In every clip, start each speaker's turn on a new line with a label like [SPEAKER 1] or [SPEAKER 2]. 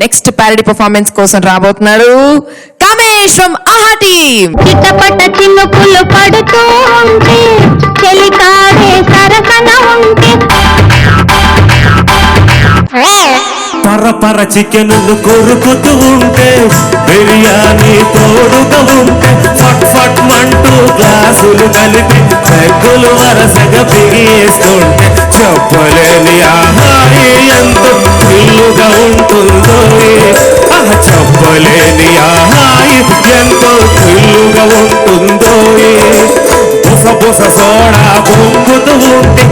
[SPEAKER 1] Next parody performance కోసం రాబోతున్నాడు Kamesh from ఆహా టీమ్.
[SPEAKER 2] చిట్టపట్ట చినుకులు పడుతూ ఉంటే చెలికాడే సరసన ఉంటే
[SPEAKER 3] పర చికెనులు కొరుకుతూ ఉంటే బిర్యానీ తోడుగా ఉంటే ఫట్ ఫట్ మంటూ గ్లాసులు కలిపి పెగ్గులు వరసగా బిగేస్తుంటే చెప్పలేని ఆహాయి ఎంతో థ్రిల్లుగా ఉంటుందో చెప్పలేని ఆహాయి ఎంతో థ్రిల్లుగా ఉంటుందో బుస బుస సోడా పొంగుతూ ఉంటే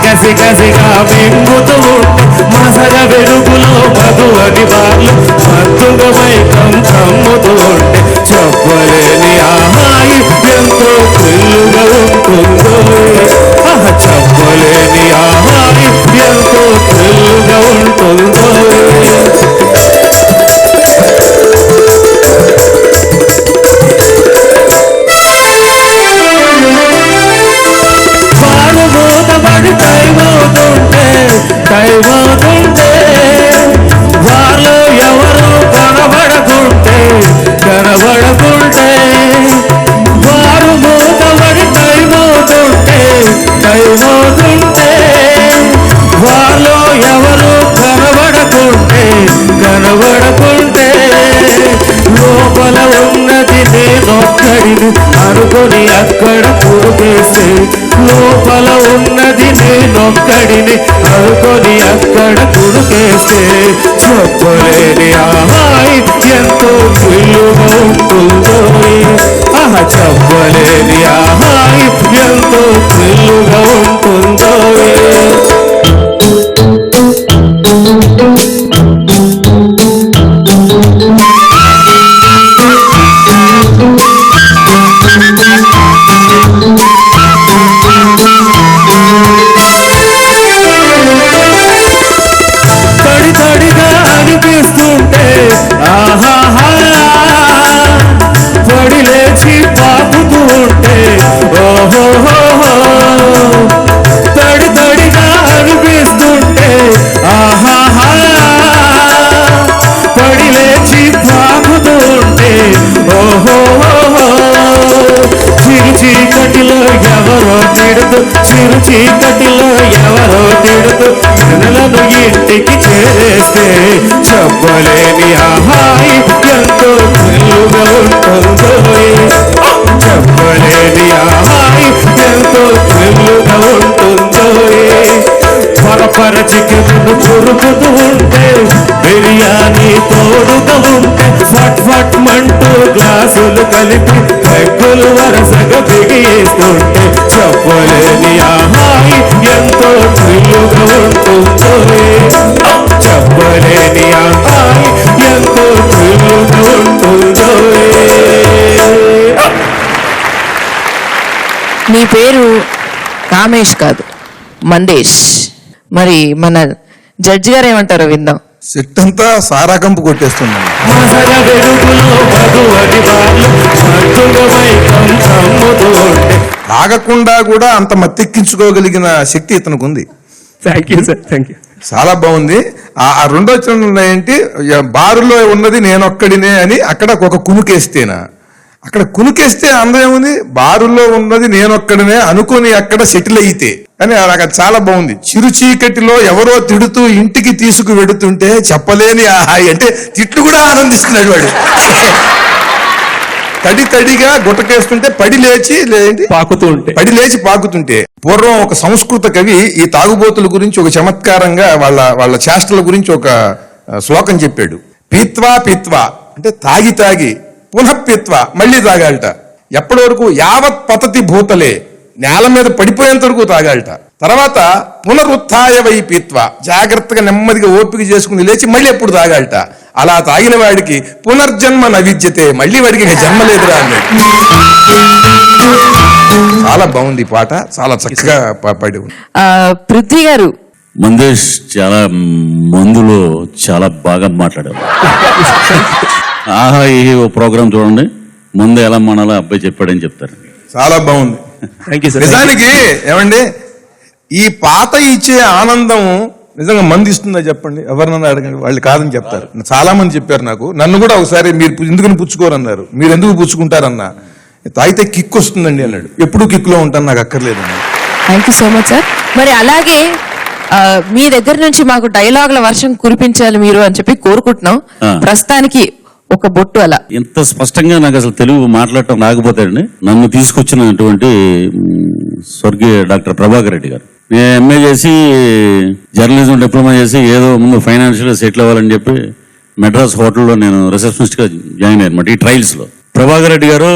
[SPEAKER 3] కసిగా మింగుతూ ఉంటే మసగ వెలుగులో మధువని వాళ్ళు మత్తుగా మైకం కమ్ముతూ ఉంటే చెప్పలేని ఆహాయి ఎంతో థ్రిల్లుగా ఉంటుందో చెప్పలేని ఆహాయి ఎంతో థ్రిల్లుగా ఉంటుందో. టైమవుతుంటే వాళ్ళు ఎవరు కనబడకుంటే వారు మూతబడి టైమవుతుంటే వాళ్ళు ఎవరు కనబడకుంటే లోపల ఉన్నది నేనొక్కడిని అనుకొని అక్కడ పురుగేస్తే లోపల ఉన్నది నేనొక్కడిని అనుకొని అక్కడ పురుగేస్తే చెప్పలేని ఆహాయి ఎంతో థ్రిల్లుగా ఉంటుందో చెప్పలేని ఆహాయి ఎంతో థ్రిల్లుగా ఉంటుందో. తడిగా అనిపిస్తుంటే ఆహాహా పడి లేచి పాకుతూ ఉంటే ఓహోహో తడిగా అనిపిస్తుంటే ఆహాహా పడి లేచి పాకుతూ ఉంటే ఓహోహో చీకటిలో ఎవరో తిడుతూ జనలను ఇంటికి చేరేస్తే చెప్పలేని ఆహాయి ఎంతో థ్రిల్లుగా ఉంటుందో చెప్పలేని ఆహాయి ఎంతో థ్రిల్లుగా ఉంటుందో. పర చికెను కొరుకుతూ ఉంటే బిర్యానీ తోడుగా ఉంటే ఫట్ ఫట్ మంటూ గ్లాసులు కలిపి పెగ్గులు వరసగా బిగేస్తుంటే చెప్పలేని ఆహాయి ఎంతో థ్రిల్లుగా ఉంటుందో చెప్పలేని ఆహాయి ఎంతో థ్రిల్లుగా ఉంటుందో.
[SPEAKER 1] నీ పేరు కామేష్ కాదు మందేష్. మరి మన జడ్జి గారు ఏమంటారో విందాం.
[SPEAKER 4] సెట్ అంతా సారాకంపు కొట్టేస్తుంది. తాగకుండా కూడా అంత మత్తెక్కించుకోగలిగిన శక్తి ఇతనికి ఉంది.
[SPEAKER 3] Thank you sir, thank you.
[SPEAKER 4] చాలా బాగుంది. ఆ రెండో చరణం ఏంటి, బారులో ఉన్నది నేనొక్కడినే అని అక్కడ ఒక కునుకేస్తేనా, అక్కడ కునుకేస్తే అందం ఏముంది, బారులో ఉన్నది నేనొక్కడినే అనుకుని అక్కడ సెటిల్ అయితే అని అక్కడ చాలా బాగుంది. చిరు చీకటిలో ఎవరో తిడుతూ ఇంటికి తీసుకు వెడుతుంటే చెప్పలేని ఆహాయి అంటే తిట్లు కూడా ఆనందిస్తున్నాడు వాడు. తడిగా గుట్టకేస్తుంటే పడి లేచి పాకుతుంటే. పూర్వం ఒక సంస్కృత కవి ఈ తాగుబోతుల గురించి ఒక చమత్కారంగా వాళ్ళ చేష్టల గురించి ఒక శ్లోకం చెప్పాడు. పీత్వా అంటే తాగి పునఃపిత్వ మళ్ళీ తాగాలట. ఎప్పటి వరకు, యావత్ పతతి భూతలే, నేల మీద పడిపోయేంత వరకు తాగాలట. తర్వాత పునరుత్థాయ వై పీత్వ, జాగ్రత్తగా నెమ్మదిగా ఓపిక చేసుకుని లేచి మళ్ళీ ఎప్పుడు తాగాలట. అలా తాగిన వాడికి పునర్జన్మ నవిద్యతే, మళ్ళీ వాడికి జన్మ లేదురా అన్నాడు. చాలా బాగుంది పాట, చాలా చక్కగా పాడి.
[SPEAKER 1] పృథ్వీ గారు,
[SPEAKER 5] మందేష్ చాలా మందులో చాలా బాగా మాట్లాడారు. ఆహా ఈ ప్రోగ్రామ్ చూడండి, ముందు ఎలా మానాలో అబ్బాయి చెప్పాడని చెప్తారు.
[SPEAKER 4] చాలా బాగుంది. నిజానికి ఏమండి, ఈ పాట ఇచ్చే ఆనందం నిజంగా మంది ఇస్తుందా చెప్పండి, ఎవరినన్నా అడగండి, వాళ్ళు కాదని చెప్తారు. చాలా మంది చెప్పారు నాకు. నన్ను కూడా ఒకసారి మీరు ఎందుకని పుచ్చుకోరన్నారు, మీరు ఎందుకు పుచ్చుకుంటారన్నా, తాగితే కిక్ వస్తుందండి అన్నాడు. ఎప్పుడు కిక్లో ఉంటాను, నాకు అక్కర్లేదండి.
[SPEAKER 1] Thank you so much sir. మరి అలాగే మీ దగ్గర నుంచి మాకు డైలాగుల వర్షం కురిపించాలి మీరు అని చెప్పి కోరుకుంటున్నాం. ప్రస్తుతానికి ఒక బొట్టు అలా.
[SPEAKER 5] ఇంత స్పష్టంగా నాకు అసలు తెలుగు మాట్లాడటం రాకపోతాడండి. నన్ను తీసుకొచ్చినటువంటి స్వర్గీయ డాక్టర్ ప్రభాకర్ రెడ్డి గారు. నేను ఎంఏ చేసి జర్నలిజం డిప్లొమా చేసి ఏదో ముందు ఫైనాన్షియల్గా సెటిల్ అవ్వాలని చెప్పి మెడ్రాస్ హోటల్లో నేను రిసెప్షనిస్ట్గా జాయిన్ అయ్యానమాట ఈ ట్రయల్స్లో. ప్రభాకర్ రెడ్డి గారు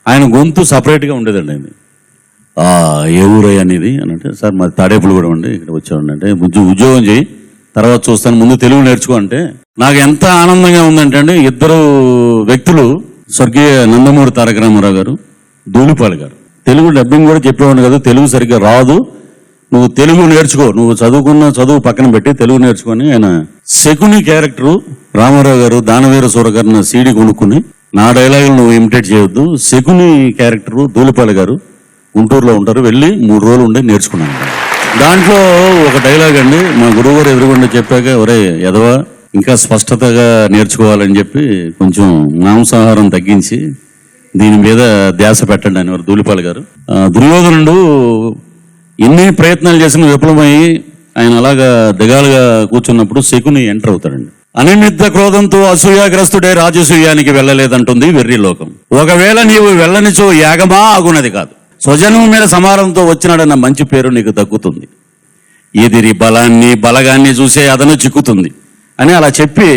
[SPEAKER 5] ఆయన గొంతు సపరేట్గా ఉండేదండి. ఆయన ఏ ఊరయ్య అనేది అని అంటే, సార్ మాది తాడేపులు కూడా ఉండి ఇక్కడ వచ్చామండి. అంటే ఉద్యోగం చేయి, తర్వాత చూస్తాను, ముందు తెలుగు నేర్చుకో అంటే నాకు ఎంత ఆనందంగా ఉందంటే అండి, ఇద్దరు వ్యక్తులు, స్వర్గీయ నందమూరి తారక రామారావు గారు, ధూళిపాల గారు. తెలుగు డబ్బింగ్ కూడా చెప్పేవాడు కదా, తెలుగు సరిగ్గా రాదు, నువ్వు తెలుగు నేర్చుకో, నువ్వు చదువుకున్న చదువు పక్కన పెట్టి తెలుగు నేర్చుకొని ఆయన శకుని క్యారెక్టరు రామారావు గారు దానవీర సూరకర్ణ సీడీ కొనుక్కుని, నా డైలాగులు నువ్వు ఇమిటేట్ చేయొద్దు, శకుని క్యారెక్టరు ధూళిపాల గారు గుంటూరులో ఉంటారు, వెళ్ళి 3 రోజులు ఉండి నేర్చుకున్నాను. దాంట్లో ఒక డైలాగ్ అండి, మా గురువు గారు ఎదురుగుండా చెప్పాక, ఒరే ఎదవా ఇంకా స్పష్టతగా నేర్చుకోవాలని చెప్పి కొంచెం మాంసాహారం తగ్గించి దీని మీద ధ్యాస పెట్టండి అని వారు ధూళిపాల గారు. దుర్యోధనుడు ఎన్ని ప్రయత్నాలు చేసిన విఫలమయ్యి ఆయన అలాగా దిగాలుగా కూర్చున్నప్పుడు శకుని ఎంటర్ అవుతాడండి. అనిమిత్త క్రోధంతో అసూయాగ్రస్తుడే రాజసూయానికి వెళ్ళలేదంటుంది వెర్రి లోకం. ఒకవేళ నీవు వెళ్ళనిచో యాగమా ఆగునది కాదు, స్వజనం మీద సమారంతో వచ్చినాడన్న మంచి పేరు నీకు దక్కుతుంది, ఎదిరి బలగాన్ని చూసే అదను చిక్కుతుంది అని అలా చెప్పి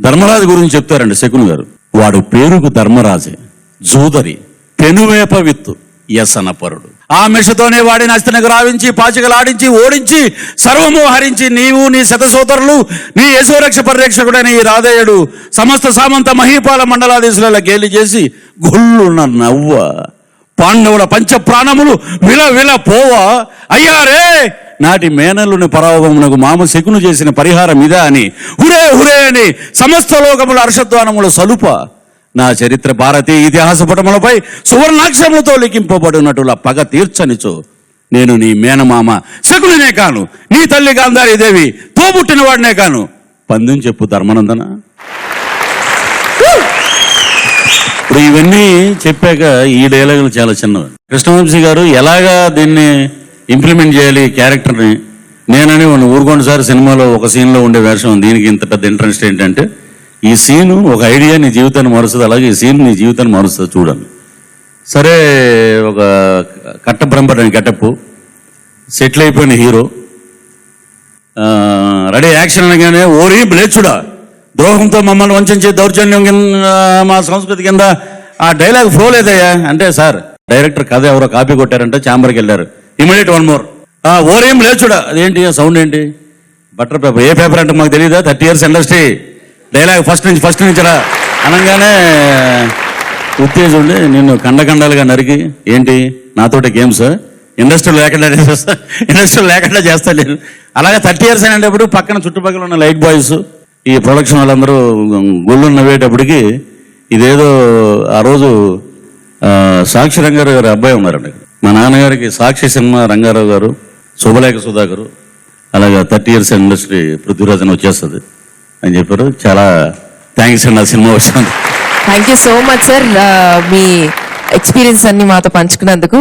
[SPEAKER 5] ధర్మరాజు గురించి చెప్తారండి శకుని గారు. వాడు పేరుకు ధర్మరాజే, జూదరి, పెనువేప విత్తు, యసనపరుడు. ఆ మెషతోనే వాడిని అస్తినకు రావించి పాచికలాడించి ఓడించి సర్వము హరించి నీవు నీ శతసోదరులు నీ యశోరక్ష పరిరక్షకుడైన ఈ రాధేయుడు సమస్త సామంత మహీపాల మండలాధీశుల గేలి చేసి గొల్లున నవ్వ పాండవుల పంచ ప్రాణములు విల విల పోవా అయ్యారే నాటి మేనల్లుని పరాభవమునకు మామ శకును చేసిన పరిహారం ఇదా అని హురే హురే అని సమస్త లోకముల హర్షధ్వానముల సలుప నా చరిత్ర భారతీయ ఇతిహాస పటములపై సువర్ణాక్షరములతో లిఖింపబడినట్టుల పగ తీర్చనిచో నేను నీ మేనమామ శకునినే కాను, నీ తల్లి గాంధారీదేవి తోబుట్టిన వాడినే కాను, పందెం చెప్పు ధర్మనందన. ఇప్పుడు ఇవన్నీ చెప్పాక ఈ డైలాగులు చాలా చిన్నవి. కృష్ణవంశీ గారు ఎలాగా దీన్ని ఇంప్లిమెంట్ చేయాలి క్యారెక్టర్ని, నేనని ఊరుకోండి సార్ సినిమాలో ఒక సీన్లో ఉండే వేషం, దీనికి ఇంత పెద్ద ఇంట్రెస్ట్ ఏంటంటే ఈ సీను ఒక ఐడియా నీ జీవితాన్ని మారుస్తుంది, అలాగే ఈ సీన్ నీ జీవితాన్ని మారుస్తుంది చూడండి. సరే ఒక కట్టబ్రంపడని గెటప్, సెటిల్ అయిపోయిన హీరో, రెడీ యాక్షన్ అనగానే ఓరి బ్లేచుడా ద్రోహంతో మమ్మల్ని వంచే దౌర్జన్యం కింద మా సంస్కృతి కింద ఆ డైలాగ్ ఫ్లో లేదయ్యా అంటే, సార్ డైరెక్టర్ కథ ఎవరో కాపీ కొట్టారంటే ఛాంబర్కి వెళ్ళారు, ఇమీడియట్ 1 more. ఓరేం లేచుడా, అదేంటి సౌండ్ ఏంటి, బటర్ పేపర్, ఏ పేపర్ అంటే మాకు తెలియదా, 30 years ఇండస్ట్రీ, డైలాగ్ ఫస్ట్ నుంచి రా అనగానే ఉత్తేజుండి నిన్ను కండకండాలుగా నరికి, ఏంటి నాతోటి గేమ్స్ ఇండస్ట్రీలో లేకుండా చేస్తా లేదు. అలాగే 30 years అనేటప్పుడు పక్కన చుట్టుపక్కల ఉన్న లైట్ బాయ్స్ ఈ ప్రొడక్షన్ వాళ్ళందరూ గుళ్ళు నవ్వేటప్పటికి ఇదేదో ఆ రోజు సాక్షి రంగారావు గారి అబ్బాయి ఉన్నారండి. మా నాన్నగారికి సాక్షి సినిమా రంగారావు గారు, శుభలేఖ సుధాకరు, అలాగే 30 years ఇండస్ట్రీ పృథ్వీరాజ్ అని వచ్చేస్తుంది అని చెప్పారు. చాలా థ్యాంక్స్ అండి ఆ సినిమా వచ్చినందుకు.
[SPEAKER 1] Thank you so much sir, me experience అన్ని మాతో పంచుకున్నందుకు.